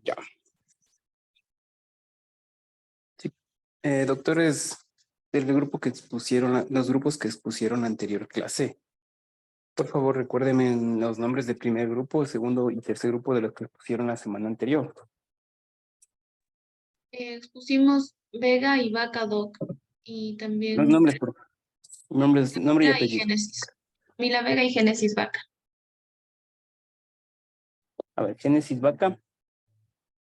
Ya. Sí. Doctores del grupo que expusieron, los grupos que expusieron la anterior clase, por favor recuérdenme los nombres del primer grupo, segundo y tercer grupo de los que expusieron la semana anterior. Expusimos Vega y Vaca Doc y Los también nombres, por favor. Nombres, nombre y Camila y apellido. Génesis. Camila Vega y Génesis Vaca. A ver, Génesis Vaca.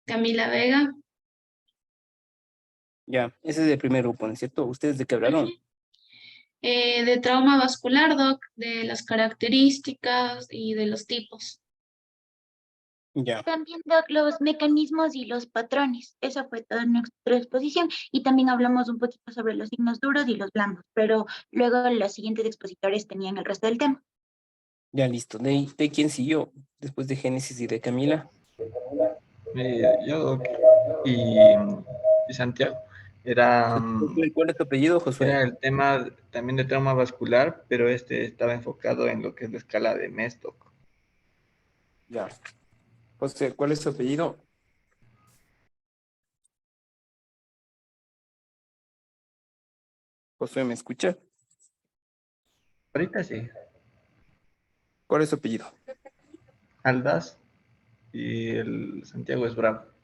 Camila Vega. Ya, ese es el primer grupo, ¿no es cierto? ¿Ustedes de qué hablaron? De trauma vascular, Doc, de las características y de los tipos. Ya, También los mecanismos y los patrones. Esa fue toda nuestra exposición. Y también hablamos un poquito sobre los signos duros y los blandos, pero luego los siguientes expositores tenían el resto del tema. ya listo. ¿De quién siguió? Después de Génesis y de Camila. Yo y Santiago era, ¿Cuál es tu apellido, Josué? era el tema también de trauma vascular, pero este estaba enfocado en lo que es la escala de Mestock. Ya. José, ¿cuál es tu apellido? Josué, ¿me escucha? Ahorita sí, ¿Cuál es tu apellido? Aldas y el Santiago es Bravo.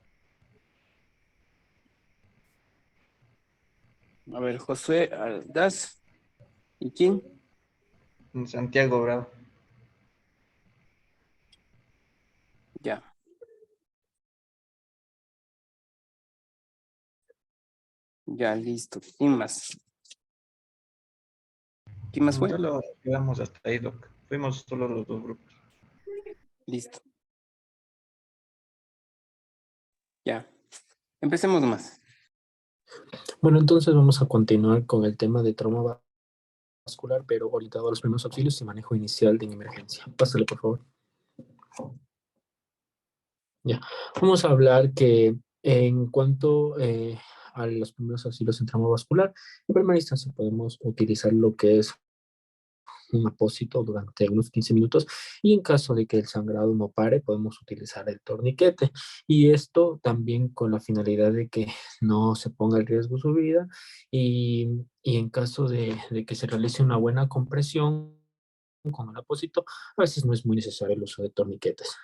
A ver, Josué Aldaz. ¿Y quién? Santiago Bravo. Ya. Ya, listo. ¿Quién más? ¿Quién más fue? Solo quedamos hasta ahí, Doc. Fuimos solo los dos grupos. Listo. Ya. Empecemos más. Bueno, entonces vamos a continuar con el tema de trauma vascular, pero orientado a los primeros auxilios y manejo inicial de emergencia. Pásale, por favor. Ya. Vamos a hablar que en cuanto a los primeros auxilios en trauma vascular, en primera instancia podemos utilizar lo que es un apósito durante unos 15 minutos y en caso de que el sangrado no pare, podemos utilizar el torniquete. Y esto también con la finalidad de que no se ponga en riesgo su vida y en caso de que se realice una buena compresión con un apósito, a veces no es muy necesario el uso de torniquetes.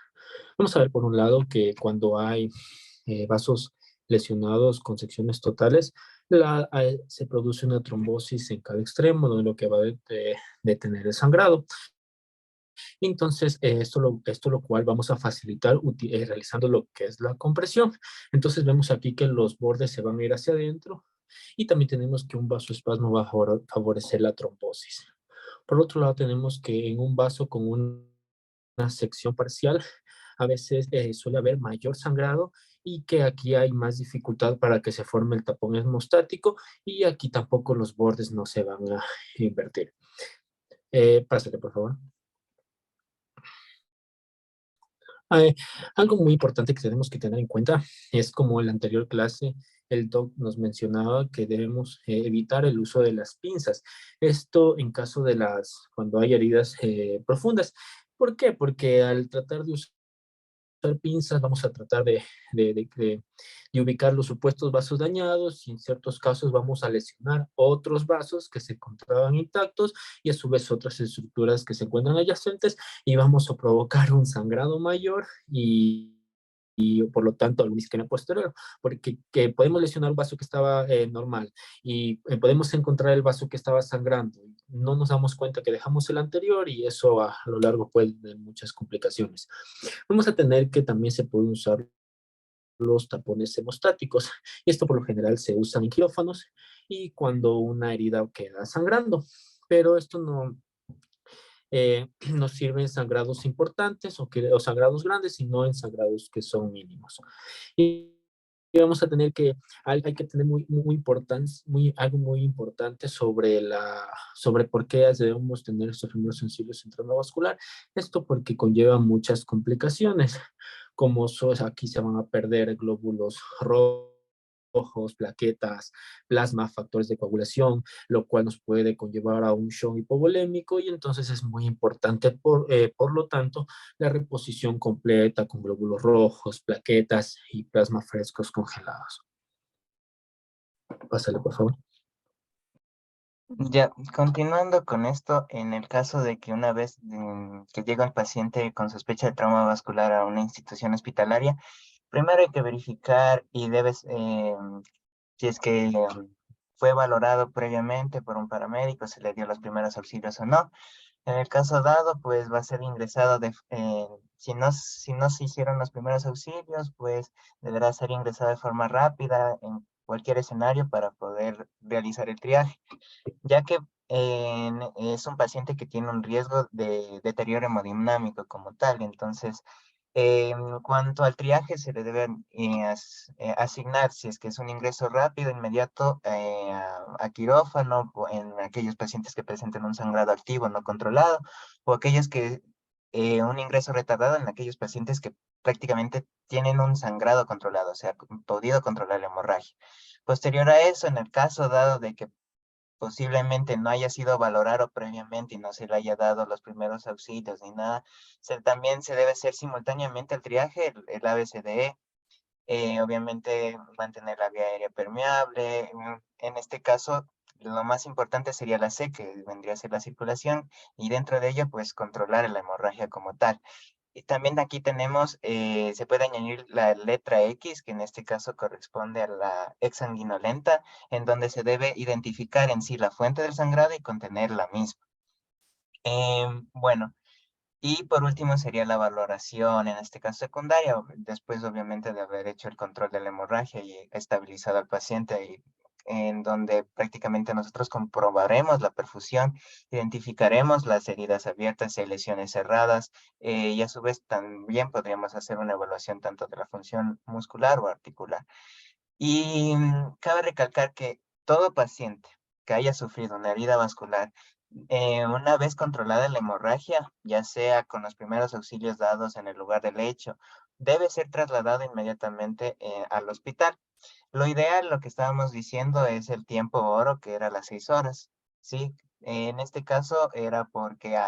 Vamos a ver por un lado que cuando hay vasos lesionados con secciones totales, se produce una trombosis en cada extremo, donde lo que va a detener el sangrado. Entonces, esto lo cual vamos a facilitar realizando lo que es la compresión. Entonces, vemos aquí que los bordes se van a ir hacia adentro y también tenemos que un vasoespasmo va a favorecer la trombosis. Por otro lado, tenemos que en un vaso con una sección parcial, a veces suele haber mayor sangrado y que aquí hay más dificultad para que se forme el tapón hemostático y aquí tampoco los bordes no se van a invertir. Pásale, por favor. Eh, Algo muy importante que tenemos que tener en cuenta es como en la anterior clase el doc nos mencionaba que debemos evitar el uso de las pinzas. Esto en caso de cuando hay heridas profundas. ¿Por qué? Porque al tratar de usar pinzas, vamos a tratar de ubicar los supuestos vasos dañados y en ciertos casos vamos a lesionar otros vasos que se encontraban intactos y a su vez otras estructuras que se encuentran adyacentes y vamos a provocar un sangrado mayor y por lo tanto algún isquemia posterior, porque que podemos lesionar un vaso que estaba normal y podemos encontrar el vaso que estaba sangrando. No nos damos cuenta que dejamos el anterior y eso a lo largo puede tener muchas complicaciones. Vamos a tener que también se pueden usar los tapones hemostáticos. Y esto por lo general se usa en quirófanos y cuando una herida queda sangrando. Pero esto no nos sirve en sangrados importantes o sangrados grandes, sino en sangrados que son mínimos. Y vamos a tener que, hay que tener algo muy importante sobre por qué debemos tener estos primeros sensibles en trauma vascular. Esto porque conlleva muchas complicaciones, como aquí se van a perder glóbulos rojos rojos, plaquetas, plasma, factores de coagulación, lo cual nos puede conllevar a un shock hipovolémico y entonces es muy importante, por lo tanto, la reposición completa con glóbulos rojos, plaquetas y plasma frescos congelados. Pásale, por favor. Ya, continuando con esto, en el caso de que una vez que llega el paciente con sospecha de trauma vascular a una institución hospitalaria, primero hay que verificar y debes, si es que fue valorado previamente por un paramédico, se le dio los primeros auxilios o no. En el caso dado, pues va a ser ingresado si no se hicieron los primeros auxilios, pues deberá ser ingresado de forma rápida en cualquier escenario para poder realizar el triaje, ya que es un paciente que tiene un riesgo de deterioro hemodinámico como tal. Entonces, en cuanto al triaje, se le debe asignar, si es que es un ingreso rápido, inmediato, a quirófano, o en aquellos pacientes que presenten un sangrado activo no controlado, o aquellos que un ingreso retardado en aquellos pacientes que prácticamente tienen un sangrado controlado, o sea, podido controlar la hemorragia. Posterior a eso, en el caso dado de que posiblemente no haya sido valorado previamente y no se le haya dado los primeros auxilios ni nada, también se debe hacer simultáneamente el triaje, el ABCDE, obviamente mantener la vía aérea permeable. En este caso, lo más importante sería la C, que vendría a ser la circulación, y dentro de ello, pues controlar la hemorragia como tal. Y también aquí tenemos, se puede añadir la letra X, que en este caso corresponde a la exsanguinolenta, en donde se debe identificar en sí la fuente del sangrado y contener la misma. Bueno, y por último sería la valoración, en este caso secundaria, después obviamente de haber hecho el control de la hemorragia y estabilizado al paciente, y en donde prácticamente nosotros comprobaremos la perfusión, identificaremos las heridas abiertas y lesiones cerradas, y a su vez también podríamos hacer una evaluación tanto de la función muscular o articular. Y cabe recalcar que todo paciente que haya sufrido una herida vascular, una vez controlada la hemorragia, ya sea con los primeros auxilios dados en el lugar del hecho, debe ser trasladado inmediatamente al hospital. Lo ideal, lo que estábamos diciendo, es el tiempo oro, que era las 6 horas, ¿sí? En este caso era porque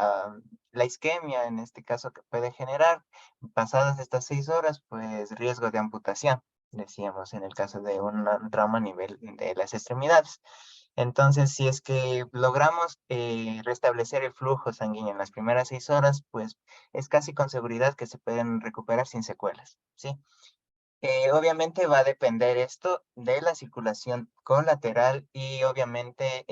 la isquemia, en este caso, que puede generar, pasadas estas 6 horas, pues riesgo de amputación, decíamos, en el caso de un trauma a nivel de las extremidades. Entonces, si es que logramos restablecer el flujo sanguíneo en las primeras 6 horas, pues es casi con seguridad que se pueden recuperar sin secuelas, ¿sí? Obviamente va a depender esto de la circulación colateral y obviamente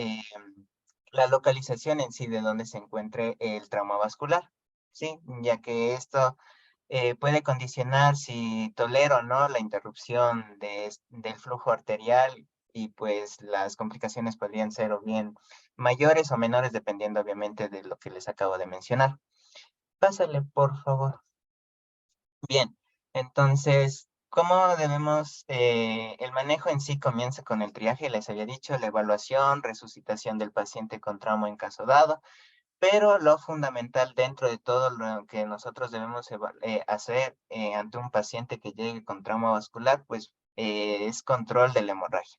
la localización en sí de donde se encuentre el trauma vascular, ¿sí? Ya que esto puede condicionar si tolero o no la interrupción del flujo arterial, y pues las complicaciones podrían ser o bien mayores o menores dependiendo obviamente de lo que les acabo de mencionar. Pásale, por favor. Bien, entonces, ¿cómo debemos, el manejo en sí comienza con el triaje? Les había dicho, la evaluación, resucitación del paciente con trauma en caso dado, pero lo fundamental dentro de todo lo que nosotros debemos hacer ante un paciente que llegue con trauma vascular, pues es control de la hemorragia.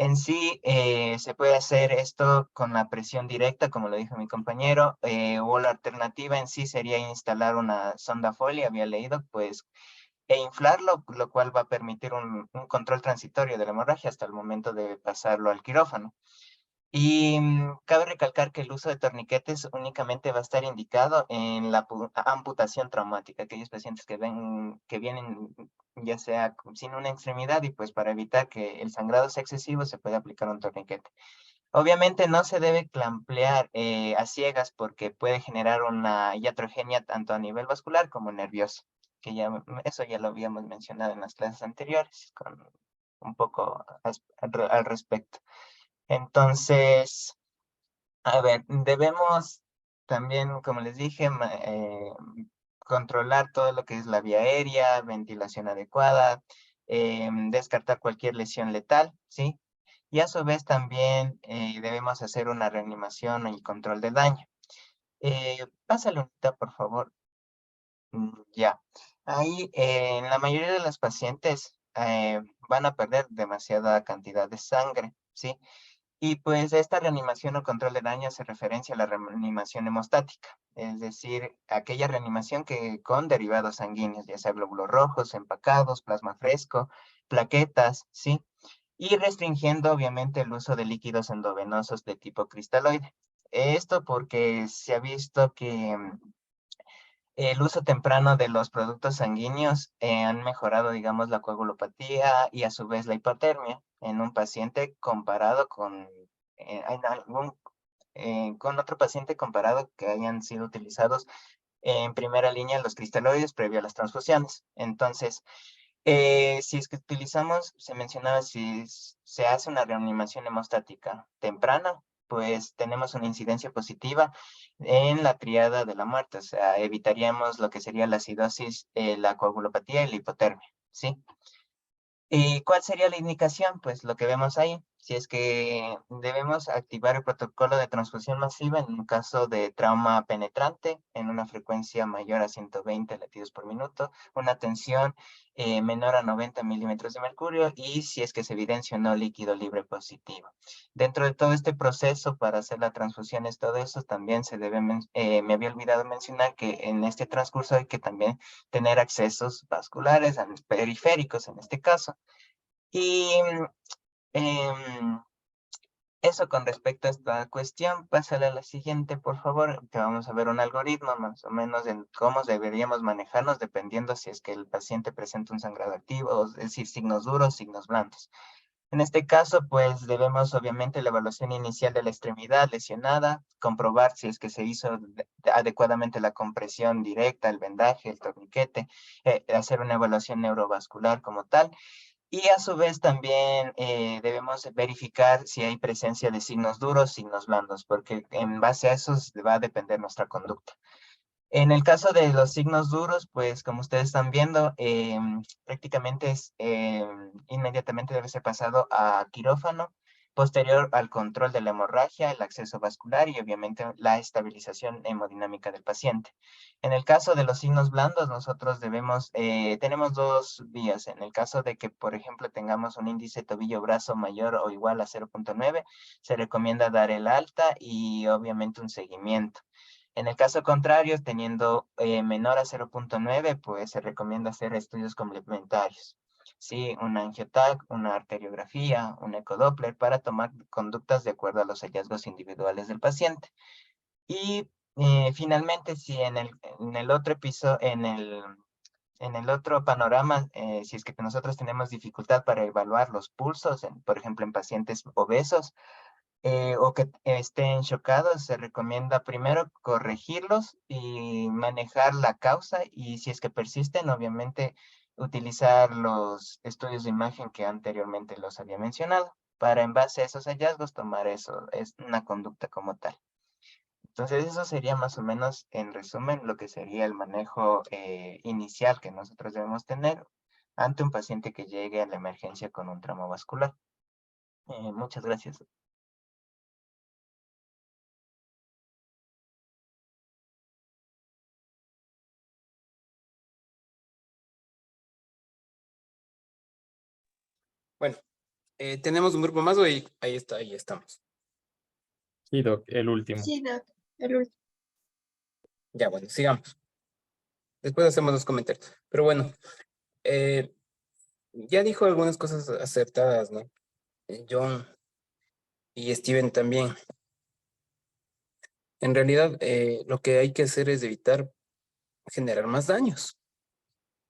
En sí, se puede hacer esto con la presión directa, como lo dijo mi compañero, o la alternativa en sí sería instalar una sonda Foley, había leído, pues, e inflarlo, lo cual va a permitir un control transitorio de la hemorragia hasta el momento de pasarlo al quirófano. Y cabe recalcar que el uso de torniquetes únicamente va a estar indicado en la amputación traumática, aquellos pacientes que vienen ya sea sin una extremidad, y pues para evitar que el sangrado sea excesivo se puede aplicar un torniquete. Obviamente no se debe clamplear a ciegas porque puede generar una iatrogenia tanto a nivel vascular como nervioso, que eso ya lo habíamos mencionado en las clases anteriores con un poco al respecto. Entonces, a ver, debemos también, como les dije, controlar todo lo que es la vía aérea, ventilación adecuada, descartar cualquier lesión letal, ¿sí? Y a su vez también debemos hacer una reanimación y control de daño. Pásale unita, por favor. Ya. Ahí, en la mayoría de los pacientes, van a perder demasiada cantidad de sangre, ¿sí? Y pues esta reanimación o control de daño hace referencia a la reanimación hemostática, es decir, aquella reanimación que con derivados sanguíneos, ya sea glóbulos rojos, empacados, plasma fresco, plaquetas, ¿sí? Y restringiendo obviamente el uso de líquidos endovenosos de tipo cristaloide. Esto porque se ha visto que el uso temprano de los productos sanguíneos han mejorado, digamos, la coagulopatía y a su vez la hipotermia en un paciente comparado con, con otro paciente comparado que hayan sido utilizados en primera línea los cristaloides previo a las transfusiones. Entonces, si es que utilizamos, se mencionaba, si se hace una reanimación hemostática temprana, pues tenemos una incidencia positiva en la triada de la muerte, o sea, evitaríamos lo que sería la acidosis, la coagulopatía y la hipotermia, ¿sí? ¿Y cuál sería la indicación? Pues lo que vemos ahí, si es que debemos activar el protocolo de transfusión masiva en un caso de trauma penetrante en una frecuencia mayor a 120 latidos por minuto, una tensión menor a 90 milímetros de mercurio y si es que se evidencia o no líquido libre positivo. Dentro de todo este proceso para hacer las transfusiones, todo eso también se debe, me había olvidado mencionar que en este transcurso hay que también tener accesos vasculares, periféricos en este caso. Y em, eso con respecto a esta cuestión. Pásale a la siguiente, por favor, que vamos a ver un algoritmo más o menos en cómo deberíamos manejarnos dependiendo si es que el paciente presenta un sangrado activo, es decir, signos duros, signos blandos. En este caso, pues debemos obviamente la evaluación inicial de la extremidad lesionada, comprobar si es que se hizo adecuadamente la compresión directa, el vendaje, el torniquete, hacer una evaluación neurovascular como tal. Y a su vez también debemos verificar si hay presencia de signos duros, signos blandos, porque en base a eso va a depender nuestra conducta. En el caso de los signos duros, pues como ustedes están viendo, prácticamente inmediatamente debe ser pasado a quirófano, posterior al control de la hemorragia, el acceso vascular y obviamente la estabilización hemodinámica del paciente. En el caso de los signos blandos, nosotros tenemos dos vías. En el caso de que, por ejemplo, tengamos un índice tobillo-brazo mayor o igual a 0.9, se recomienda dar el alta y obviamente un seguimiento. En el caso contrario, teniendo menor a 0.9, pues se recomienda hacer estudios complementarios. Sí, una angioTAC, una arteriografía, un ecodoppler para tomar conductas de acuerdo a los hallazgos individuales del paciente. Y finalmente, si en el otro episodio, en el otro panorama, si es que nosotros tenemos dificultad para evaluar los pulsos, por ejemplo, en pacientes obesos, o que estén chocados, se recomienda primero corregirlos y manejar la causa y si es que persisten, obviamente utilizar los estudios de imagen que anteriormente los había mencionado para en base a esos hallazgos tomar eso, es una conducta como tal. Entonces eso sería más o menos en resumen lo que sería el manejo inicial que nosotros debemos tener ante un paciente que llegue a la emergencia con un trauma vascular. Muchas gracias. Bueno, tenemos un grupo más o ahí está, ahí estamos. Sí, Doc, el último. Sí, Doc, el último. Ya, bueno, sigamos. Después hacemos los comentarios. Pero bueno, ya dijo algunas cosas acertadas, ¿no? John y Steven también. En realidad, lo que hay que hacer es evitar generar más daños.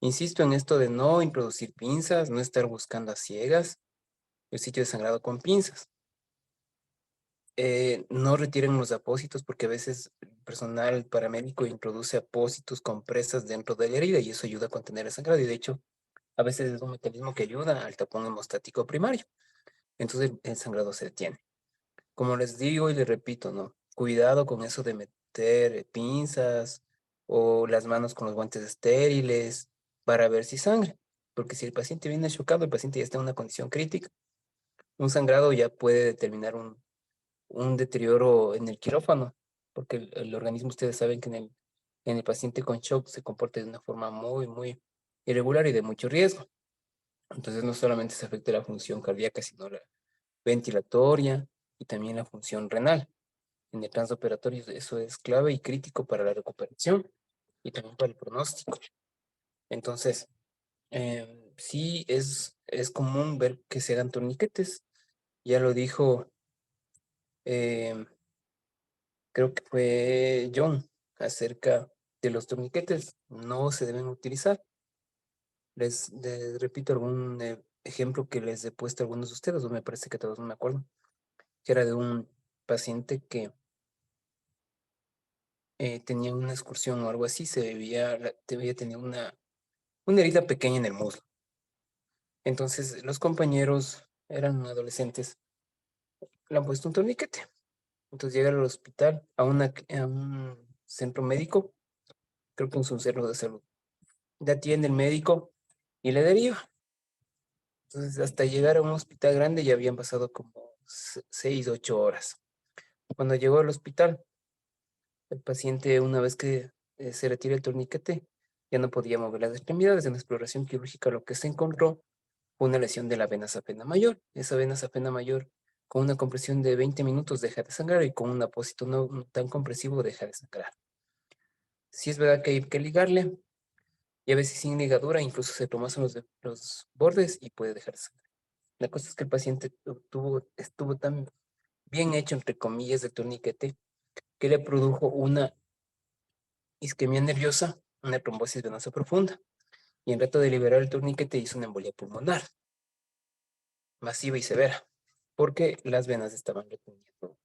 Insisto en esto de no introducir pinzas, no estar buscando a ciegas el sitio de sangrado con pinzas. No retiren los apósitos porque a veces el personal paramédico introduce apósitos con presas dentro de la herida y eso ayuda a contener el sangrado y de hecho a veces es un mecanismo que ayuda al tapón hemostático primario. Entonces el sangrado se detiene. Como les digo y les repito, ¿no? Cuidado con eso de meter pinzas o las manos con los guantes estériles para ver si sangra. Porque si el paciente viene chocado, el paciente ya está en una condición crítica, un sangrado ya puede determinar un deterioro en el quirófano, porque el organismo, ustedes saben que en el paciente con shock se comporta de una forma muy, muy irregular y de mucho riesgo. Entonces no solamente se afecta la función cardíaca, sino la ventilatoria y también la función renal. En el transoperatorio eso es clave y crítico para la recuperación y también para el pronóstico. Entonces, sí es común ver que se hagan torniquetes. Ya lo dijo, em, creo que fue John, acerca de los torniquetes. No se deben utilizar. Les repito algún ejemplo que les he puesto a algunos de ustedes, o me parece que a todos no me acuerdo, que era de un paciente que tenía una excursión o algo así, tenía una herida pequeña en el muslo. Entonces los compañeros eran adolescentes, le han puesto un torniquete. Entonces llega al hospital, a un centro médico, creo que es un centro de salud. Le atiende el médico y le deriva. Entonces hasta llegar a un hospital grande ya habían pasado como 6, 8 horas. Cuando llegó al hospital, el paciente, una vez que se retira el torniquete, ya no podía mover las extremidades. En la exploración quirúrgica lo que se encontró fue una lesión de la vena safena mayor. Esa vena safena mayor, con una compresión de 20 minutos, deja de sangrar y con un apósito no tan compresivo deja de sangrar. Sí es verdad que hay que ligarle, y a veces sin ligadura incluso se tomazan los bordes y puede dejar de sangrar. La cosa es que el paciente estuvo tan bien hecho, entre comillas, de torniquete, que le produjo una isquemia nerviosa, una trombosis venosa profunda. Y en rato de liberar el torniquete hizo una embolia pulmonar, masiva y severa, porque las venas estaban reteniendo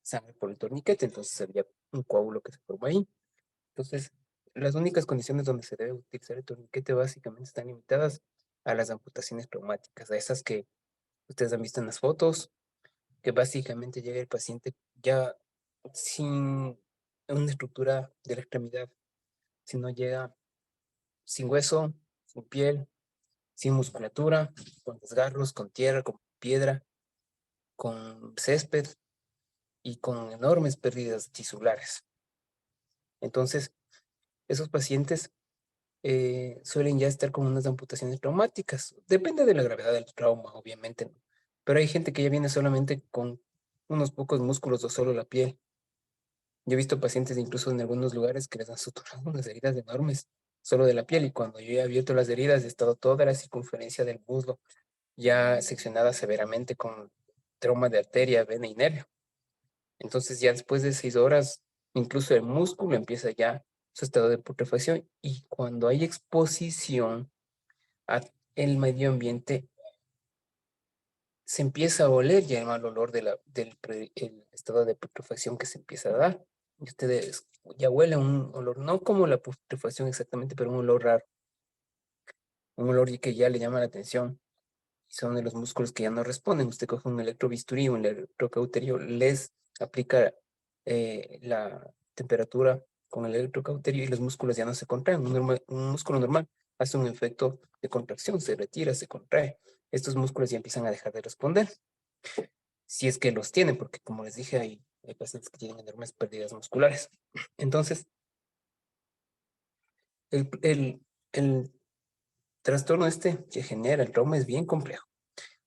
sangre por el torniquete, entonces había un coágulo que se formó ahí. Entonces, las únicas condiciones donde se debe utilizar el torniquete básicamente están limitadas a las amputaciones traumáticas, a esas que ustedes han visto en las fotos, que básicamente llega el paciente ya sin una estructura de la extremidad, sino llega sin hueso, sin piel, sin musculatura, con desgarros, con tierra, con piedra, con césped y con enormes pérdidas tisulares. Entonces, esos pacientes suelen ya estar con unas amputaciones traumáticas. Depende de la gravedad del trauma, obviamente, ¿no? Pero hay gente que ya viene solamente con unos pocos músculos o solo la piel. Yo he visto pacientes incluso en algunos lugares que les han suturado unas heridas enormes solo de la piel, y cuando yo he abierto las heridas he estado toda la circunferencia del muslo ya seccionada severamente con trauma de arteria, vena y nervio. Entonces ya después de 6 horas, incluso el músculo empieza ya su estado de putrefacción, y cuando hay exposición al medio ambiente se empieza a oler ya el mal olor el estado de putrefacción que se empieza a dar. Y ustedes ya huelen un olor, no como la putrefacción exactamente, pero un olor raro, un olor que ya le llama la atención. Son de los músculos que ya no responden. Usted coge un electrobisturí, un electrocauterio, les aplica la temperatura con el electrocauterio y los músculos ya no se contraen. Un músculo normal hace un efecto de contracción, se retira, se contrae. Estos músculos ya empiezan a dejar de responder, si es que los tienen, porque como les dije, hay pacientes que tienen enormes pérdidas musculares. Entonces, el trastorno que genera el trauma es bien complejo.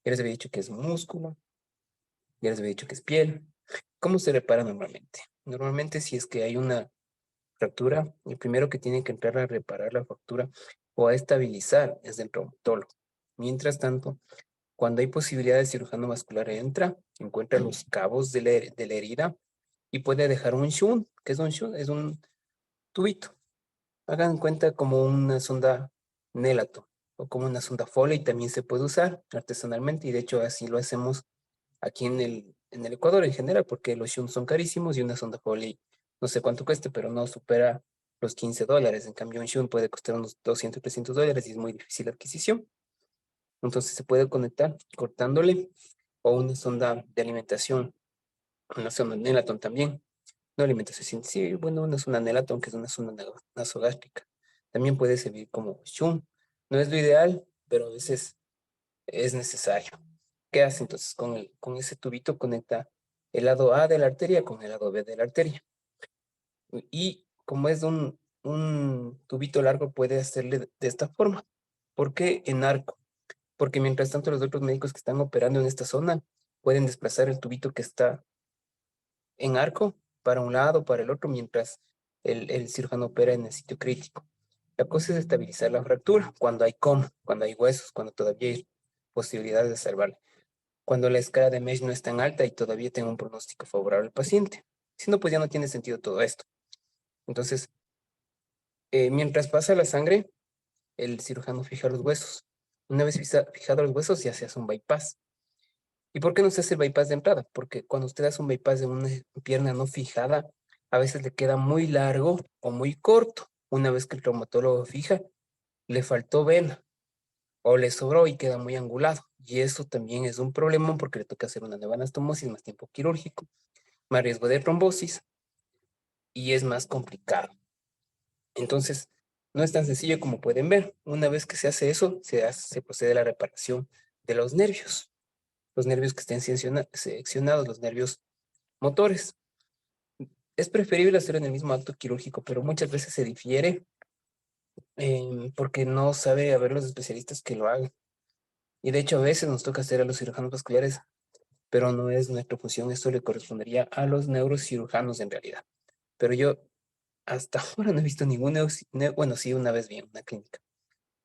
Ya les había dicho que es músculo, ya les había dicho que es piel. ¿Cómo se repara normalmente? Normalmente, si es que hay una fractura, el primero que tiene que entrar a reparar la fractura o a estabilizar es el traumatólogo. Mientras tanto, cuando hay posibilidad de cirujano vascular, encuentra los cabos de la herida y puede dejar un shunt. ¿Qué es un shunt? Es un tubito. Hagan cuenta como una sonda Nelaton o como una sonda Foley, también se puede usar artesanalmente, y de hecho así lo hacemos aquí en el Ecuador en general, porque los shunts son carísimos y una sonda Foley no sé cuánto cueste, pero no supera los $15. En cambio, un shunt puede costar unos 200, $300 y es muy difícil la adquisición. Entonces se puede conectar cortándole, o una sonda de alimentación, una sonda Nelaton también. No alimentación, sí, bueno, una sonda Nelaton, que es una sonda nasogástrica. También puede servir como shunt. No es lo ideal, pero a veces es necesario. ¿Qué hace entonces? Con ese tubito conecta el lado A de la arteria con el lado B de la arteria. Y como es un tubito largo, puede hacerle de esta forma. ¿Por qué en arco? porque mientras tanto los otros médicos que están operando en esta zona pueden desplazar el tubito que está en arco para un lado, para el otro, mientras el cirujano opera en el sitio crítico. La cosa es estabilizar la fractura cuando hay coma, cuando hay huesos, cuando todavía hay posibilidades de salvarla. Cuando la escala de Mesh no es tan alta y todavía tengo un pronóstico favorable al paciente. Si no, pues ya no tiene sentido todo esto. Entonces, mientras pasa la sangre, el cirujano fija los huesos. Una vez fijado los huesos, ya se hace un bypass. ¿Y por qué no se hace el bypass de entrada? Porque cuando usted hace un bypass de una pierna no fijada, a veces le queda muy largo o muy corto. Una vez que el traumatólogo fija, le faltó vena o le sobró y queda muy angulado. Y eso también es un problema porque le toca hacer una nueva anastomosis, más tiempo quirúrgico, más riesgo de trombosis y es más complicado. Entonces, no es tan sencillo como pueden ver. Una vez que se hace eso, se procede a la reparación de los nervios que estén seccionados, los nervios motores. Es preferible hacerlo en el mismo acto quirúrgico, pero muchas veces se difiere porque no sabe haber los especialistas que lo hagan. Y de hecho a veces nos toca hacer a los cirujanos vasculares, pero no es nuestra función, esto le correspondería a los neurocirujanos en realidad. Pero yo hasta ahora no he visto ningún bueno, sí, una vez vi en una clínica,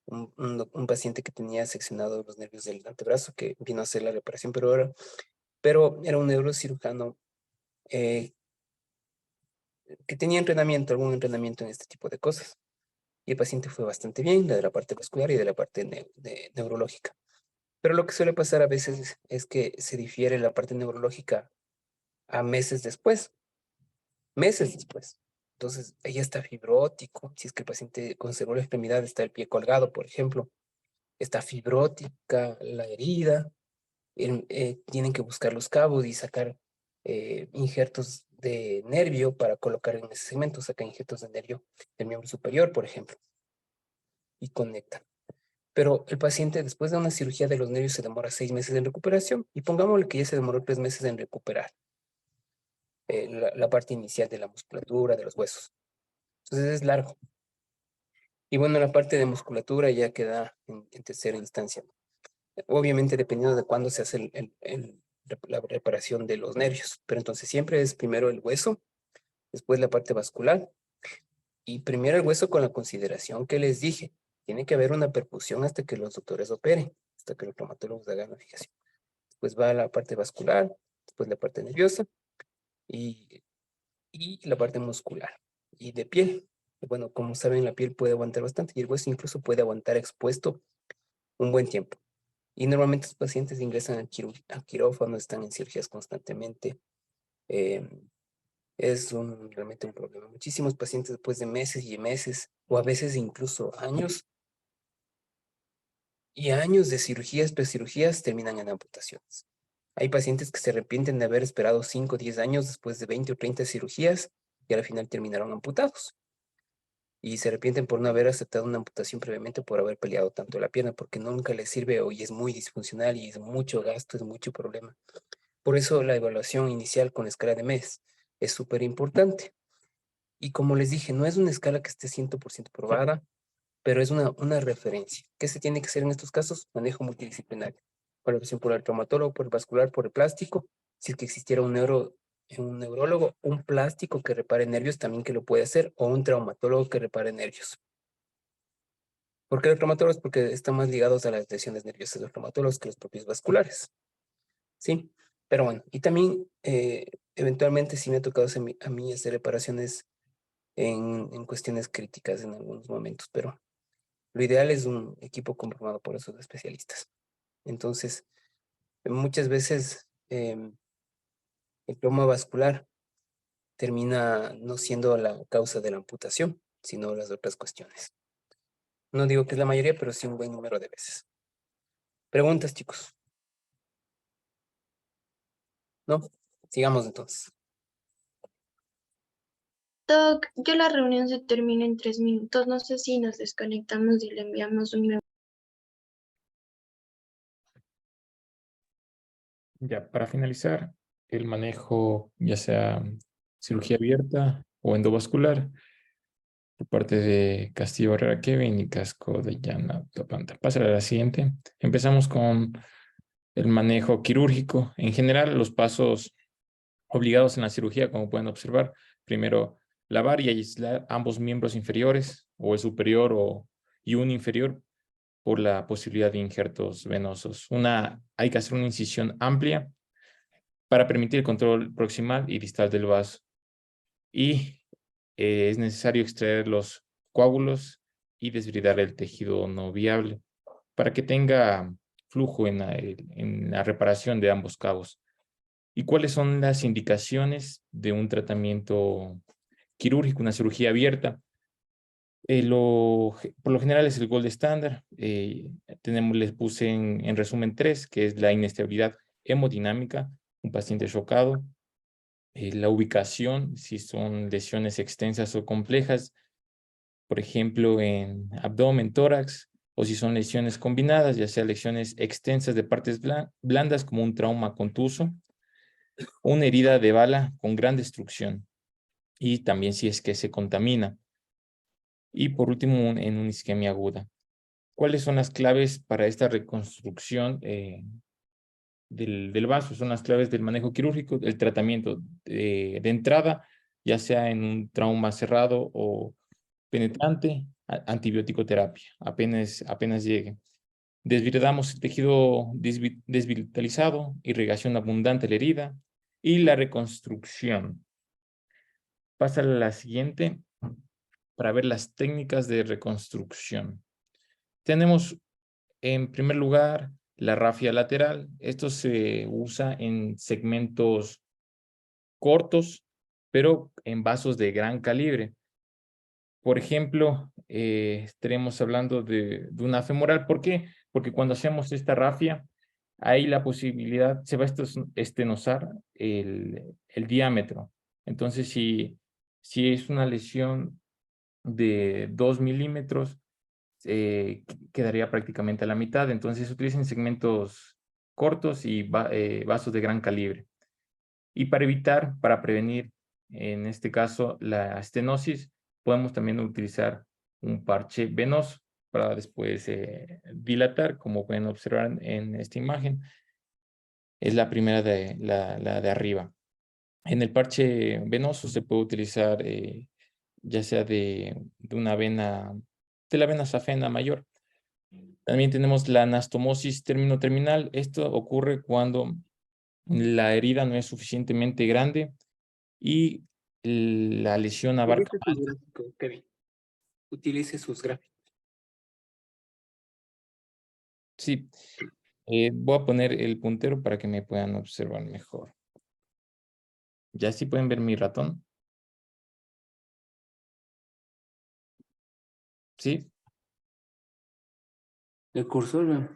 un paciente que tenía seccionado los nervios del antebrazo que vino a hacer la reparación, pero era un neurocirujano que tenía algún entrenamiento en este tipo de cosas. Y el paciente fue bastante bien, de la parte vascular y de la parte neurológica. Pero lo que suele pasar a veces es que se difiere la parte neurológica a meses después. Entonces, ella está fibrótico. Si es que el paciente conservó la extremidad, está el pie colgado, por ejemplo. Está fibrótica la herida. Tienen que buscar los cabos y sacar injertos de nervio para colocar en ese segmento. Saca injertos de nervio del miembro superior, por ejemplo, y conectan. Pero el paciente después de una cirugía de los nervios se demora 6 meses en recuperación y pongámosle que ya se demoró 3 meses en recuperar la parte inicial de la musculatura, de los huesos. Entonces es largo. Y bueno, la parte de musculatura ya queda en tercera instancia. Obviamente dependiendo de cuándo se hace la reparación de los nervios. Pero entonces siempre es primero el hueso, después la parte vascular y primero el hueso con la consideración que les dije. Tiene que haber una percusión hasta que los doctores operen, hasta que los traumatólogos hagan la fijación. Después va la parte vascular, después la parte nerviosa y la parte muscular y de piel. Bueno, como saben, la piel puede aguantar bastante y el hueso incluso puede aguantar expuesto un buen tiempo. Y normalmente los pacientes ingresan al quirófano, están en cirugías constantemente. Es realmente un problema. Muchísimos pacientes después de meses y meses, o a veces incluso años, y años de cirugías, cirugías terminan en amputaciones. Hay pacientes que se arrepienten de haber esperado 5 o 10 años después de 20 o 30 cirugías y al final terminaron amputados. Y se arrepienten por no haber aceptado una amputación previamente, por haber peleado tanto la pierna, porque nunca les sirve o y es muy disfuncional y es mucho gasto, es mucho problema. Por eso la evaluación inicial con la escala de MES es súper importante. Y como les dije, no es una escala que esté 100% probada, pero es una referencia. ¿Qué se tiene que hacer en estos casos? Manejo multidisciplinario. Valoración por el traumatólogo, por el vascular, por el plástico. Si es que existiera un neurólogo, un plástico que repare nervios también que lo puede hacer, o un traumatólogo que repare nervios. ¿Por qué los traumatólogos? Porque están más ligados a las lesiones nerviosas de los traumatólogos que los propios vasculares. ¿Sí? Pero bueno, y también eventualmente sí me ha tocado a mí hacer reparaciones en cuestiones críticas en algunos momentos, pero lo ideal es un equipo conformado por esos especialistas. Entonces, muchas veces el trauma vascular termina no siendo la causa de la amputación, sino las otras cuestiones. No digo que es la mayoría, pero sí un buen número de veces. ¿Preguntas, chicos? ¿No? Sigamos entonces. Doc, ya la reunión se termina en 3 minutos. No sé si nos desconectamos y le enviamos un nuevo. Ya, para finalizar, el manejo, ya sea cirugía abierta o endovascular, por parte de Castillo Barrera Kevin y Casco de Llana Topanta. Pásale a la siguiente. Empezamos con el manejo quirúrgico. En general, los pasos obligados en la cirugía, como pueden observar, primero lavar y aislar ambos miembros inferiores, o el superior y un inferior, por la posibilidad de injertos venosos. Hay que hacer una incisión amplia para permitir el control proximal y distal del vaso. Y es necesario extraer los coágulos y desbridar el tejido no viable para que tenga flujo en la reparación de ambos cabos. ¿Y cuáles son las indicaciones de un tratamiento quirúrgico, una cirugía abierta? Por lo general es el gold estándar. Les puse en resumen 3, que es la inestabilidad hemodinámica, un paciente chocado, la ubicación, si son lesiones extensas o complejas, por ejemplo, en abdomen, tórax, o si son lesiones combinadas, ya sea lesiones extensas de partes blandas como un trauma contuso, una herida de bala con gran destrucción, y también si es que se contamina. Y por último, en una isquemia aguda. ¿Cuáles son las claves para esta reconstrucción del vaso? Son las claves del manejo quirúrgico, el tratamiento de entrada, ya sea en un trauma cerrado o penetrante, antibiótico terapia, apenas llegue. Desbridamos el tejido desvitalizado, irrigación abundante a la herida y la reconstrucción. Pasa a la siguiente para ver las técnicas de reconstrucción. Tenemos en primer lugar la rafia lateral. Esto se usa en segmentos cortos, pero en vasos de gran calibre. Por ejemplo, estaremos hablando de una femoral. ¿Por qué? Porque cuando hacemos esta rafia, hay la posibilidad, se va a estenosar el diámetro. Entonces, si es una lesión de 2 milímetros, quedaría prácticamente a la mitad. Entonces, utilicen segmentos cortos y vasos de gran calibre. Y para prevenir, en este caso, la estenosis, podemos también utilizar un parche venoso para después dilatar, como pueden observar en esta imagen. Es la primera la de arriba. En el parche venoso se puede utilizar ya sea de la vena safena mayor. También tenemos la anastomosis término-terminal. Esto ocurre cuando la herida no es suficientemente grande y la lesión abarca Utilice sus gráficos, Kevin. Utilice sus gráficos. Sí, voy a poner el puntero para que me puedan observar mejor. ¿Ya sí pueden ver mi ratón? ¿Sí? El cursor, ¿no?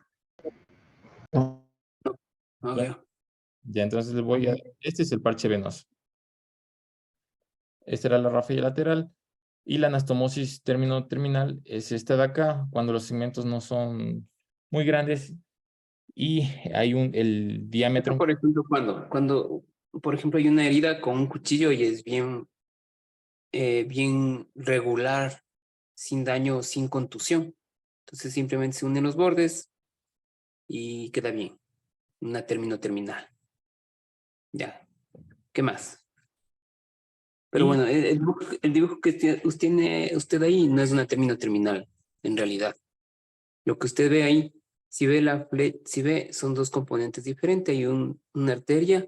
No Ya. veo. Ya, entonces este es el parche venoso. Esta era la rafia lateral. Y la anastomosis término-terminal es esta de acá, cuando los segmentos no son muy grandes y hay el diámetro. Por ejemplo, cuando, por ejemplo, hay una herida con un cuchillo y es bien regular, sin daño, sin contusión. Entonces simplemente se unen los bordes y queda bien. Una término-terminal. Ya. ¿Qué más? Pero bueno, el dibujo que usted ahí no es una término-terminal, en realidad. Lo que usted ve ahí, si ve, son dos componentes diferentes. Hay una arteria,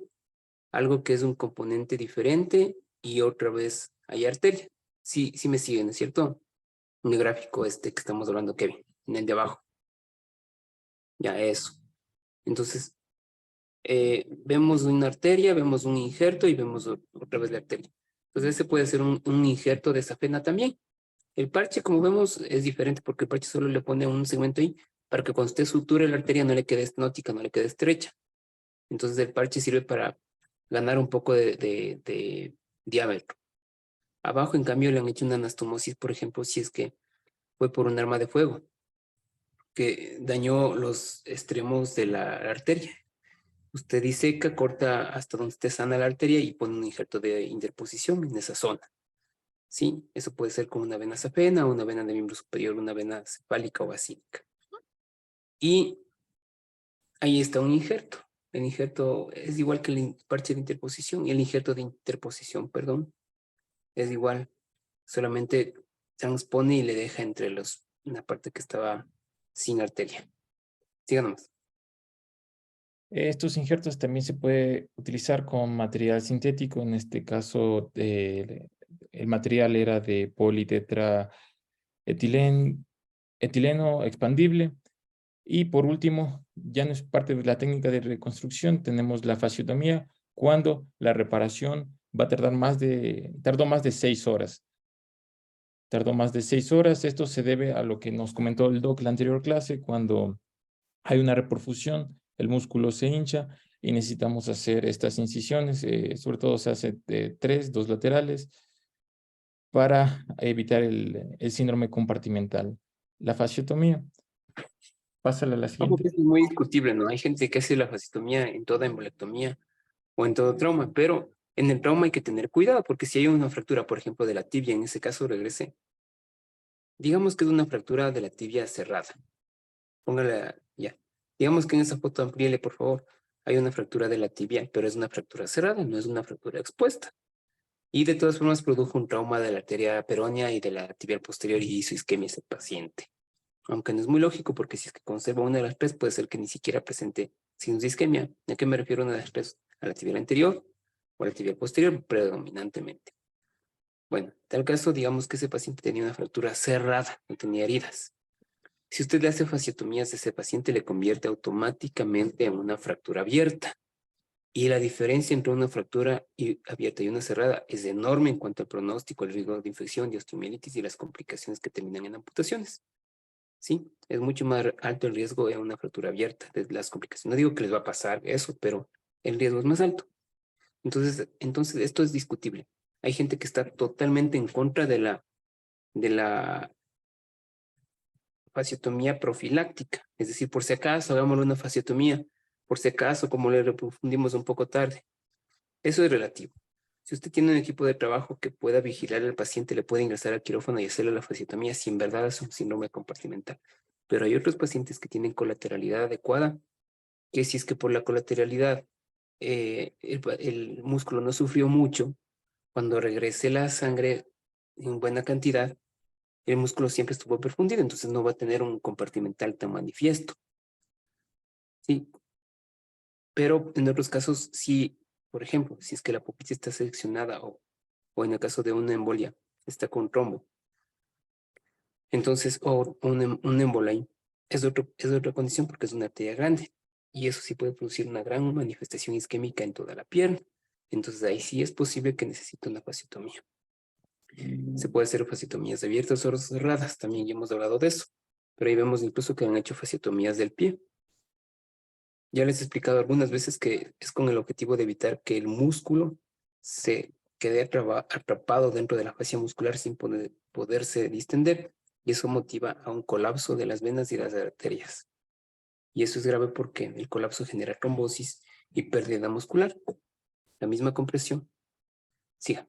algo que es un componente diferente, y otra vez hay arteria. Sí me siguen, ¿no es cierto? Un gráfico que estamos hablando, Kevin, en el de abajo. Ya, eso. Entonces, vemos una arteria, vemos un injerto y vemos otra vez la arteria. Entonces, ese puede ser un injerto de safena también. El parche, como vemos, es diferente porque el parche solo le pone un segmento ahí para que cuando usted suture la arteria no le quede estenótica, no le quede estrecha. Entonces, el parche sirve para ganar un poco de diámetro. Abajo, en cambio, le han hecho una anastomosis, por ejemplo, si es que fue por un arma de fuego que dañó los extremos de la arteria. Usted diseca, corta hasta donde esté sana la arteria y pone un injerto de interposición en esa zona. Sí, eso puede ser con una vena safena, una vena de miembro superior, una vena cefálica o basílica. Y ahí está un injerto. El injerto es igual que el parche de interposición, y el injerto de interposición, perdón, es igual. Solamente transpone y le deja entre una parte que estaba sin arteria. Siga nomás. Estos injertos también se puede utilizar con material sintético. En este caso, el material era de politetraetileno expandible. Y por último, ya no es parte de la técnica de reconstrucción, tenemos la fasciotomía, cuando la reparación va a tardó más de 6 horas. Tardó más de 6 horas. Esto se debe a lo que nos comentó el doc en la anterior clase, cuando hay una reperfusión, el músculo se hincha y necesitamos hacer estas incisiones, sobre todo se hace de 2 laterales, para evitar el síndrome compartimental. La fasciotomía. Pásala a la Ojo, siguiente. que es muy discutible, ¿no? Hay gente que hace la fascitomía en toda embolectomía o en todo trauma, pero en el trauma hay que tener cuidado, porque si hay una fractura, por ejemplo, de la tibia, en ese caso regrese, digamos que es una fractura de la tibia cerrada. Póngala ya. Digamos que en esa foto amplíele, por favor. Hay una fractura de la tibia, pero es una fractura cerrada, no es una fractura expuesta. Y de todas formas produjo un trauma de la arteria peronea y de la tibial posterior y hizo isquemia ese paciente. Aunque no es muy lógico, porque si es que conserva una de las tres, puede ser que ni siquiera presente signos de isquemia. ¿A qué me refiero una de las tres? A la tibial anterior o a la tibial posterior predominantemente. Bueno, en tal caso, digamos que ese paciente tenía una fractura cerrada, no tenía heridas. Si usted le hace fasciotomías a ese paciente, le convierte automáticamente en una fractura abierta. Y la diferencia entre una fractura abierta y una cerrada es enorme en cuanto al pronóstico, el riesgo de infección, de osteomielitis y las complicaciones que terminan en amputaciones. Sí, es mucho más alto el riesgo en una fractura abierta de las complicaciones. No digo que les va a pasar eso, pero el riesgo es más alto. Entonces esto es discutible. Hay gente que está totalmente en contra de la fasciotomía profiláctica. Es decir, por si acaso, hagámosle una fasciotomía, por si acaso, como le reprofundimos un poco tarde. Eso es relativo. Si usted tiene un equipo de trabajo que pueda vigilar al paciente, le puede ingresar al quirófano y hacerle la fasciotomía si en verdad es un síndrome compartimental. Pero hay otros pacientes que tienen colateralidad adecuada, que si es que por la colateralidad el músculo no sufrió mucho, cuando regrese la sangre en buena cantidad, el músculo siempre estuvo perfundido, entonces no va a tener un compartimental tan manifiesto. Sí, pero en otros casos, sí, por ejemplo, si es que la pupitis está seccionada o en el caso de una embolia, está con trombo, entonces, o un embolaín, es otra condición porque es una arteria grande y eso sí puede producir una gran manifestación isquémica en toda la pierna. Entonces ahí sí es posible que necesite una fasciotomía. Se puede hacer fasciotomías abiertas o cerradas, también ya hemos hablado de eso, pero ahí vemos incluso que han hecho fasciotomías del pie. Ya les he explicado algunas veces que es con el objetivo de evitar que el músculo se quede atrapado dentro de la fascia muscular sin poderse distender, y eso motiva a un colapso de las venas y las arterias. Y eso es grave porque el colapso genera trombosis y pérdida muscular. La misma compresión. Siga.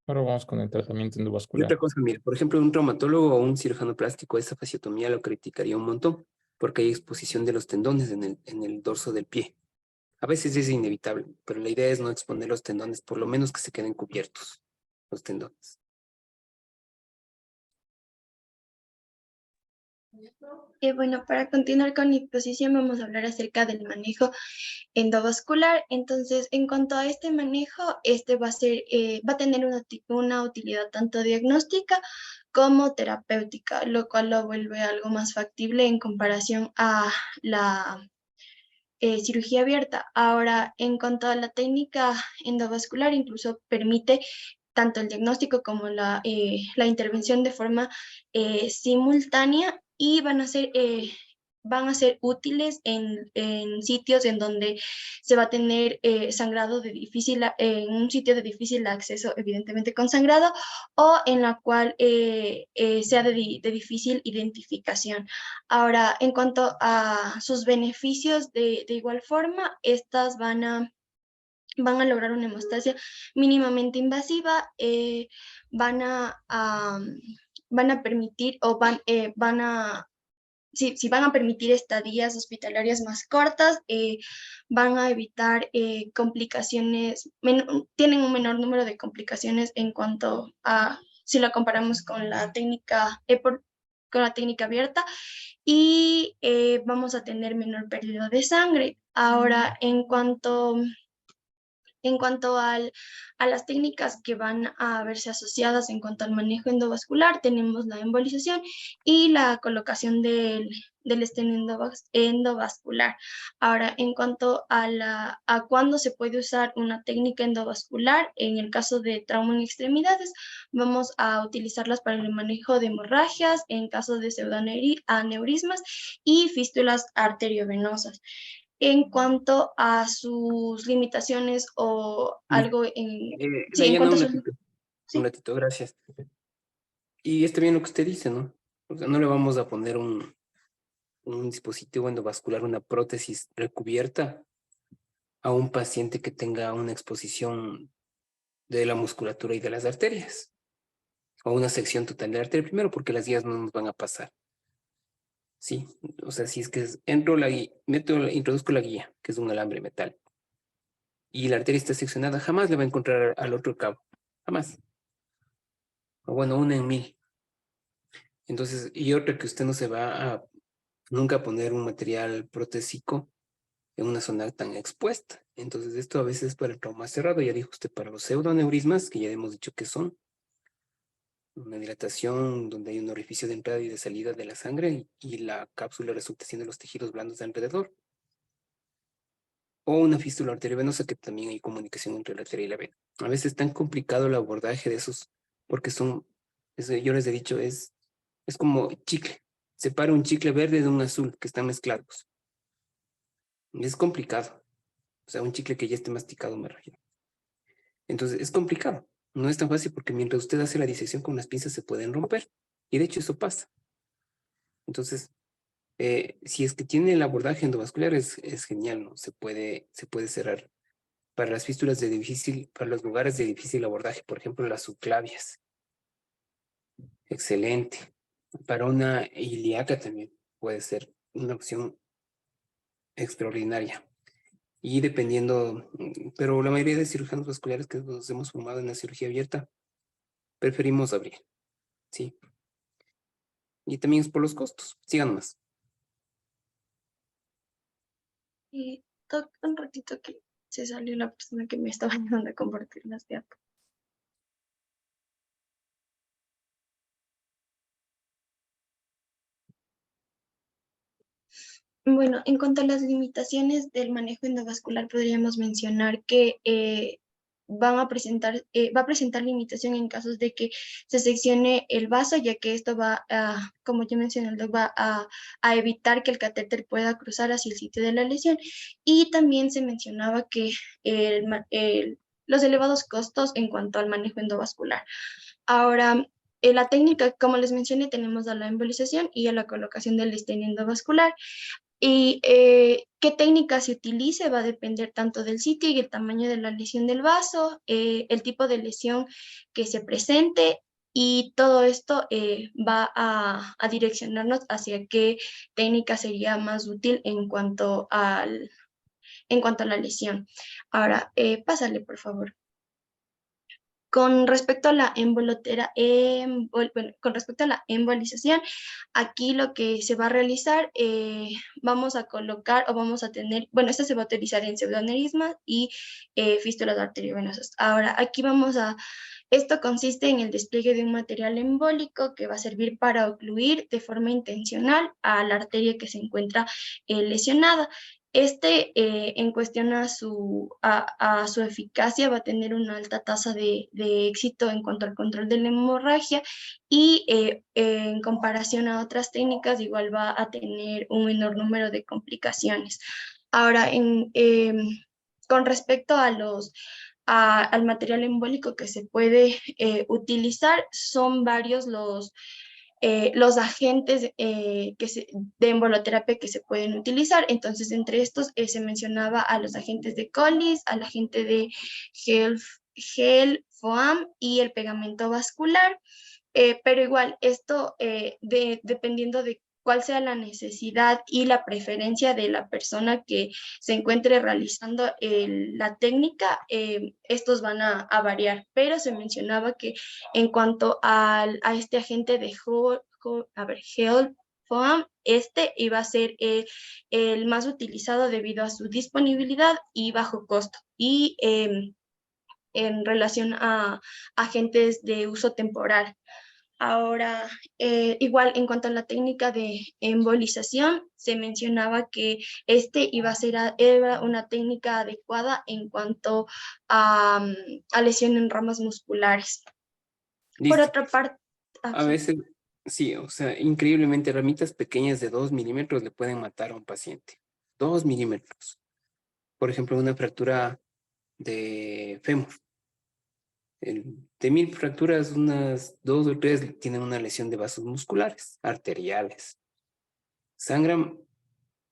Ahora vamos con el tratamiento Y endovascular. otra cosa, mire, por ejemplo, un traumatólogo o un cirujano plástico, esa fasciotomía lo criticaría un montón, porque hay exposición de los tendones en el dorso del pie. A veces es inevitable, pero la idea es no exponer los tendones, por lo menos que se queden cubiertos los tendones. Bueno, para continuar con mi exposición vamos a hablar acerca del manejo endovascular. Entonces, en cuanto a este manejo, este va a tener una utilidad tanto diagnóstica como terapéutica, lo cual lo vuelve algo más factible en comparación a la cirugía abierta. Ahora, en cuanto a la técnica endovascular, incluso permite tanto el diagnóstico como la intervención de forma simultánea y van a ser útiles en sitios en donde se va a tener sangrado en un sitio de difícil acceso, evidentemente con sangrado, o en la cual sea de difícil identificación. Ahora, en cuanto a sus beneficios, de igual forma, estas van a van a lograr una hemostasia mínimamente invasiva, van a permitir o si van a permitir estadías hospitalarias más cortas, van a evitar complicaciones, tienen un menor número de complicaciones en cuanto a, si lo comparamos con la técnica con la técnica abierta, y vamos a tener menor pérdida de sangre. Ahora, en cuanto a las técnicas que van a verse asociadas en cuanto al manejo endovascular, tenemos la embolización y la colocación del estén endovascular. Ahora, en cuanto a cuándo se puede usar una técnica endovascular, en el caso de trauma en extremidades, vamos a utilizarlas para el manejo de hemorragias, en caso de pseudoaneurismas y fístulas arteriovenosas. En cuanto a sus limitaciones o algo sí, en Dayana, cuanto a un sus... ratito, un Sí. ratito, gracias. Y está bien lo que usted dice, ¿no? O sea, no le vamos a poner un dispositivo endovascular, una prótesis recubierta a un paciente que tenga una exposición de la musculatura y de las arterias, o una sección total de la arteria, primero porque las guías no nos van a pasar. Sí, o sea, si es que entro la guía, introduzco la guía, que es un alambre metal, y la arteria está seccionada, jamás le va a encontrar al otro cabo, jamás. O bueno, una en 1000. Entonces, y otra que usted no se va a nunca poner un material protésico en una zona tan expuesta. Entonces, esto a veces para el trauma cerrado, ya dijo usted, para los pseudoaneurismas, que ya hemos dicho que son una dilatación donde hay un orificio de entrada y de salida de la sangre y la cápsula resulta siendo los tejidos blandos de alrededor. O una fístula arteriovenosa, que también hay comunicación entre la arteria y la vena. A veces es tan complicado el abordaje de esos, porque yo les he dicho, es como chicle. Separa un chicle verde de un azul que están mezclados. Es complicado. O sea, un chicle que ya esté masticado me refiero. Entonces, es complicado. No es tan fácil porque mientras usted hace la disección con las pinzas se pueden romper. Y de hecho eso pasa. Entonces, si es que tiene el abordaje endovascular es genial, ¿no? Se puede cerrar. Para las fístulas para los lugares de difícil abordaje, por ejemplo, las subclavias. Excelente. Para una ilíaca también puede ser una opción extraordinaria. Y dependiendo, pero la mayoría de cirujanos vasculares que nos hemos formado en la cirugía abierta, preferimos abrir, ¿sí? Y también es por los costos. Sigan más. Doc, un ratito que se salió la persona que me estaba ayudando a compartir las diapositivas. Bueno, en cuanto a las limitaciones del manejo endovascular, podríamos mencionar que va a presentar limitación en casos de que se seccione el vaso, ya que esto va a, como yo mencioné, va a evitar que el catéter pueda cruzar hacia el sitio de la lesión. Y también se mencionaba que los elevados costos en cuanto al manejo endovascular. Ahora, la técnica, como les mencioné, tenemos a la embolización y a la colocación del estén endovascular. Y qué técnica se utilice va a depender tanto del sitio y el tamaño de la lesión del vaso, el tipo de lesión que se presente, y todo esto va a direccionarnos hacia qué técnica sería más útil en cuanto a la lesión. Ahora, pásale, por favor. Con respecto a la con respecto a la embolización, aquí lo que se va a realizar, vamos a colocar o vamos a tener, bueno, esta se va a utilizar en pseudoaneurismas y fístulas arteriovenosas. Ahora, aquí esto consiste en el despliegue de un material embólico que va a servir para ocluir de forma intencional a la arteria que se encuentra lesionada. En cuestión a su eficacia, va a tener una alta tasa de éxito en cuanto al control de la hemorragia, y en comparación a otras técnicas igual va a tener un menor número de complicaciones. Ahora, con respecto a al material embólico que se puede utilizar, son varios los agentes de emboloterapia que se pueden utilizar. Entonces, entre estos se mencionaba a los agentes de Collis, al agente de gel foam y el pegamento vascular. Pero igual, esto dependiendo de cuál sea la necesidad y la preferencia de la persona que se encuentre realizando la técnica, estos van a variar. Pero se mencionaba que en cuanto a este agente de gel foam, este iba a ser el más utilizado debido a su disponibilidad y bajo costo. Y en relación a agentes de uso temporal. Ahora, igual en cuanto a la técnica de embolización, se mencionaba que era una técnica adecuada en cuanto a lesión en ramas musculares. Por Listo. otra parte, A veces, sí, o sea, increíblemente ramitas pequeñas de 2 milímetros le pueden matar a un paciente. 2 milímetros. Por ejemplo, una fractura de fémur. De 1000 fracturas, unas 2 o 3 tienen una lesión de vasos musculares, arteriales. Sangran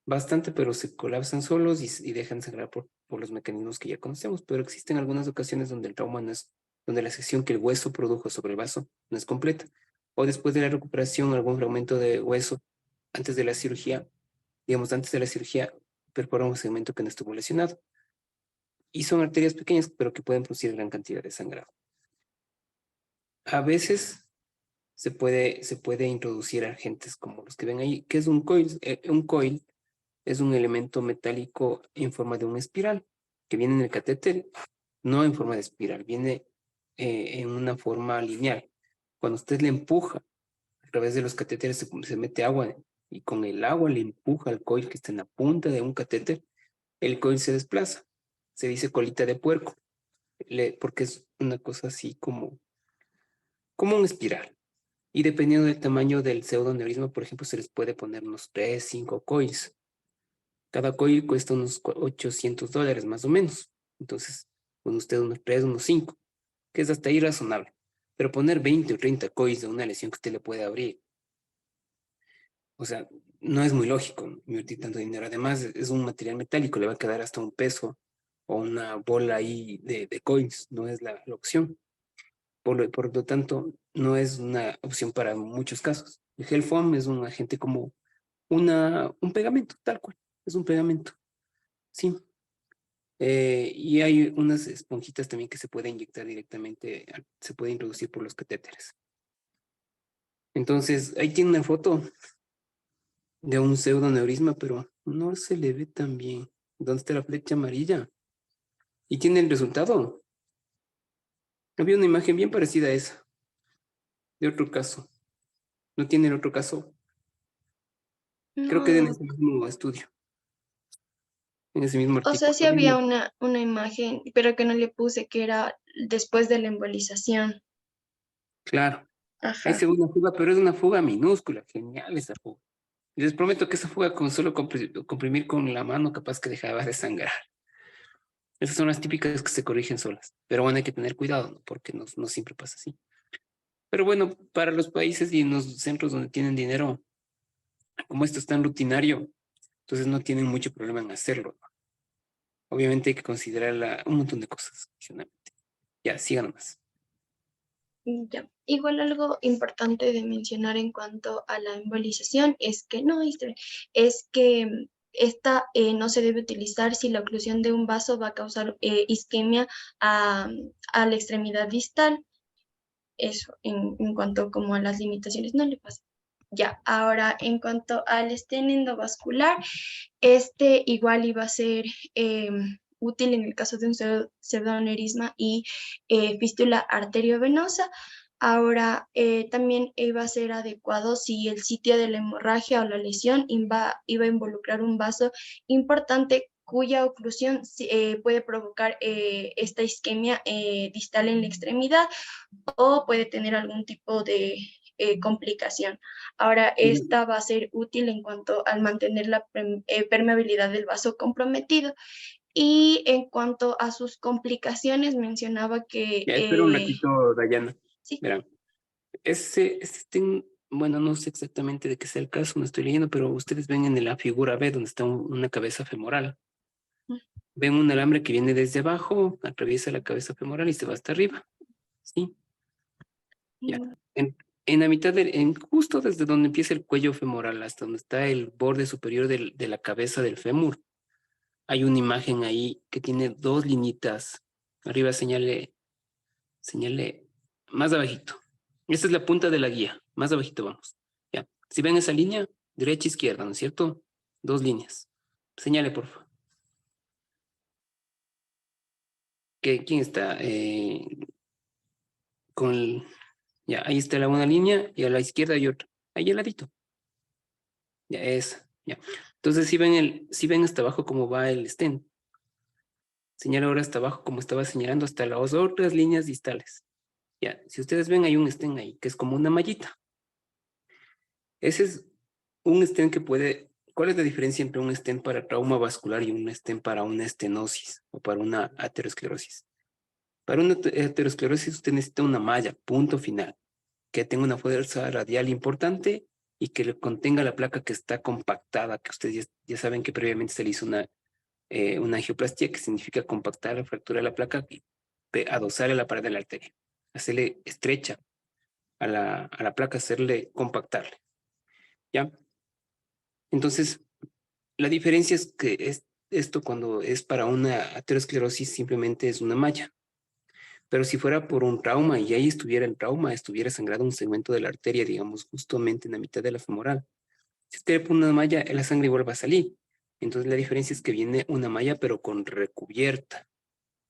bastante, pero se colapsan solos y dejan sangrar por los mecanismos que ya conocemos. Pero existen algunas ocasiones donde el trauma no es, donde la sección que el hueso produjo sobre el vaso no es completa. O después de la recuperación, algún fragmento de hueso antes de la cirugía, digamos, antes de la cirugía, perfora un segmento que no estuvo lesionado. Y son arterias pequeñas, pero que pueden producir gran cantidad de sangrado. A veces se puede introducir agentes como los que ven ahí. ¿Qué es un coil? Un coil es un elemento metálico en forma de una espiral que viene en el catéter, no en forma de espiral, viene en una forma lineal. Cuando usted le empuja a través de los catéteres se mete agua y con el agua le empuja al coil que está en la punta de un catéter, el coil se desplaza. Se dice colita de puerco, porque es una cosa así como una espiral. Y dependiendo del tamaño del pseudoneurisma, por ejemplo, se les puede poner unos 3, 5 coils. Cada coil cuesta unos $800 más o menos. Entonces, pone usted unos 3, unos 5, que es hasta ahí razonable. Pero poner 20 o 30 coils de una lesión que usted le puede abrir, o sea, no es muy lógico invertir tanto dinero. Además, es un material metálico, le va a quedar hasta un peso o una bola ahí de coils, no es la opción. Por lo tanto, no es una opción para muchos casos. El gel foam es un agente como un pegamento, tal cual, es un pegamento, sí. Y hay unas esponjitas también que se puede inyectar directamente, se puede introducir por los catéteres. Entonces, ahí tiene una foto de un pseudoneurisma, pero no se le ve tan bien. ¿Dónde está la flecha amarilla? Y tiene el resultado. Había una imagen bien parecida a esa, de otro caso. ¿No tiene el otro caso? Creo que es en no, ese mismo estudio, en ese mismo o sea, artículo. sí había una imagen, pero que no le puse, que era después de la embolización. Claro, ahí Ajá. se ve una fuga, pero es una fuga minúscula. Genial esa fuga. Les prometo que esa fuga con solo comprimir con la mano capaz que dejaba de sangrar. Esas son las típicas que se corrigen solas. Pero bueno, hay que tener cuidado, ¿no? Porque no siempre pasa así. Pero bueno, para los países y en los centros donde tienen dinero, como esto es tan rutinario, entonces no tienen mucho problema en hacerlo, ¿no? Obviamente hay que considerar un montón de cosas adicionalmente. Ya, sigan nomás. Ya. Igual algo importante de mencionar en cuanto a la embolización es que esta no se debe utilizar si la oclusión de un vaso va a causar isquemia a la extremidad distal. Eso, en cuanto como a las limitaciones, no le pasa. Ya, ahora en cuanto al stent endovascular, este igual iba a ser útil en el caso de un pseudoneurisma y fístula arteriovenosa. Ahora también iba a ser adecuado si el sitio de la hemorragia o la lesión iba a involucrar un vaso importante cuya oclusión puede provocar esta isquemia distal en la extremidad o puede tener algún tipo de complicación. Ahora, esta va a ser útil en cuanto al mantener la permeabilidad del vaso comprometido. Y en cuanto a sus complicaciones, mencionaba que... Ya, espera un ratito, Dayana. sí. Verán, ese stent bueno, no sé exactamente de qué sea el caso, no estoy leyendo, pero ustedes ven en la figura B donde está una cabeza femoral. Ven un alambre que viene desde abajo, atraviesa la cabeza femoral y se va hasta arriba. ¿Sí? Ya. En la mitad, justo desde donde empieza el cuello femoral hasta donde está el borde superior de la cabeza del fémur, hay una imagen ahí que tiene dos linitas. Arriba señale más abajito. Esta es la punta de la guía. Más abajito vamos. Ya. Si ven esa línea, derecha, izquierda, ¿no es cierto? Dos líneas. Señale, por favor. ¿Quién está? Ya, ahí está una línea y a la izquierda hay otra. Ahí al ladito. Ya, esa. Ya. Entonces, si ven hasta abajo cómo va el stent. Señala ahora hasta abajo como estaba señalando hasta las otras líneas distales. Ya, si ustedes ven hay un stent ahí, que es como una mallita. Ese es un stent que puede... ¿Cuál es la diferencia entre un stent para trauma vascular y un stent para una estenosis o para una aterosclerosis? Para una aterosclerosis usted necesita una malla, punto final, que tenga una fuerza radial importante y que le contenga la placa que está compactada, que ustedes ya saben que previamente se le hizo una angioplastía, que significa compactar la fractura de la placa y adosarle a la pared de la arteria, hacerle estrecha a la placa, hacerle compactarle. ¿Ya? Entonces, la diferencia es que esto cuando es para una aterosclerosis simplemente es una malla. Pero si fuera por un trauma y ahí estuviera el trauma, estuviera sangrado un segmento de la arteria, digamos, justamente en la mitad de la femoral. Si usted le pone una malla, la sangre vuelve a salir. Entonces la diferencia es que viene una malla, pero con recubierta.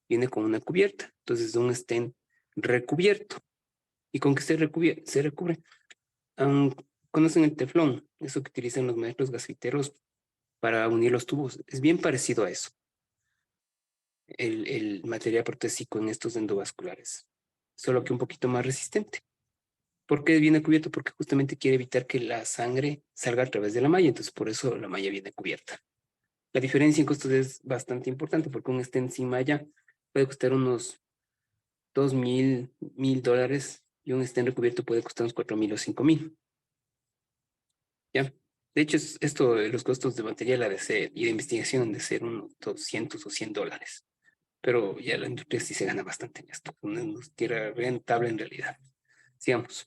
Viene con una cubierta. Entonces es un stent recubierto. ¿Y con qué se recubre? ¿Conocen el teflón? Eso que utilizan los maestros gasfiteros para unir los tubos. Es bien parecido a eso. El material protésico en estos endovasculares. Solo que un poquito más resistente. ¿Por qué viene cubierto? Porque justamente quiere evitar que la sangre salga a través de la malla. Entonces por eso la malla viene cubierta. La diferencia en costos es bastante importante porque un stent sin malla puede costar unos $2,000 y un stent recubierto puede costar unos 4,000 o 5,000. ¿Ya? De hecho, los costos de material y de investigación han de ser unos 200 o $100. Pero ya la industria sí se gana bastante en esto. Una industria rentable en realidad. Sigamos.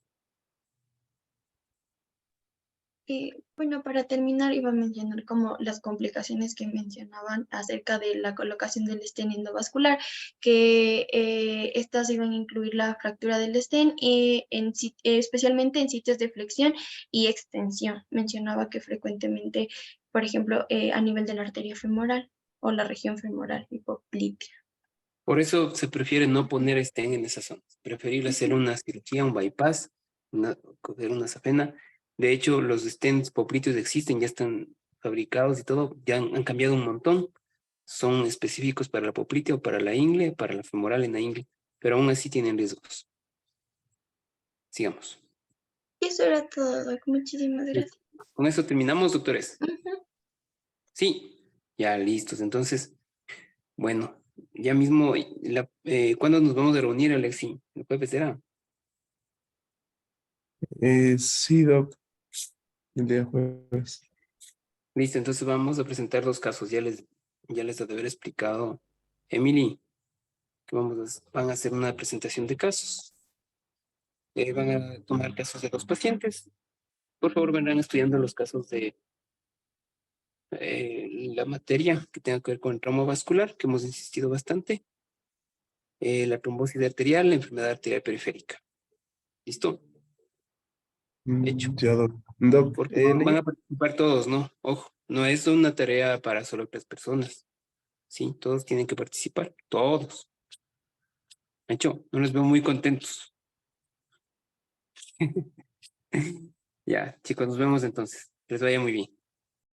Bueno, para terminar iba a mencionar como las complicaciones que mencionaban acerca de la colocación del stent endovascular, que estas iban a incluir la fractura del stent, especialmente en sitios de flexión y extensión. Mencionaba que frecuentemente, por ejemplo, a nivel de la arteria femoral o la región femoral hipoplítea. Por eso se prefiere no poner stent en esas zonas. Preferible hacer una cirugía, un bypass, coger una safena. De hecho, los stents popliteos existen, ya están fabricados y todo, ya han cambiado un montón. Son específicos para la poplitea o para la ingle, para la femoral en la ingle, pero aún así tienen riesgos. Sigamos. Y eso era todo, Doc. Muchísimas gracias. Con eso terminamos, doctores. Ujú. Sí, ya listos. Entonces, bueno, ya mismo, ¿cuándo nos vamos a reunir, Alexi? ¿El jueves será? Sí, Doc. El día jueves. Listo, entonces vamos a presentar dos casos. Ya les he de haber explicado, Emily, que van a hacer una presentación de casos. Van a tomar casos de los pacientes. Por favor, vendrán estudiando los casos de la materia que tenga que ver con el trauma vascular, que hemos insistido bastante. La trombosis arterial, la enfermedad arterial periférica. ¿Listo? Hecho. Ya, Doc. Doc, Porque van a participar todos, ¿no? Ojo, no es una tarea para solo 3 personas. Sí, todos tienen que participar, todos. Hecho, no les veo muy contentos. Ya, chicos, nos vemos entonces. Que les vaya muy bien.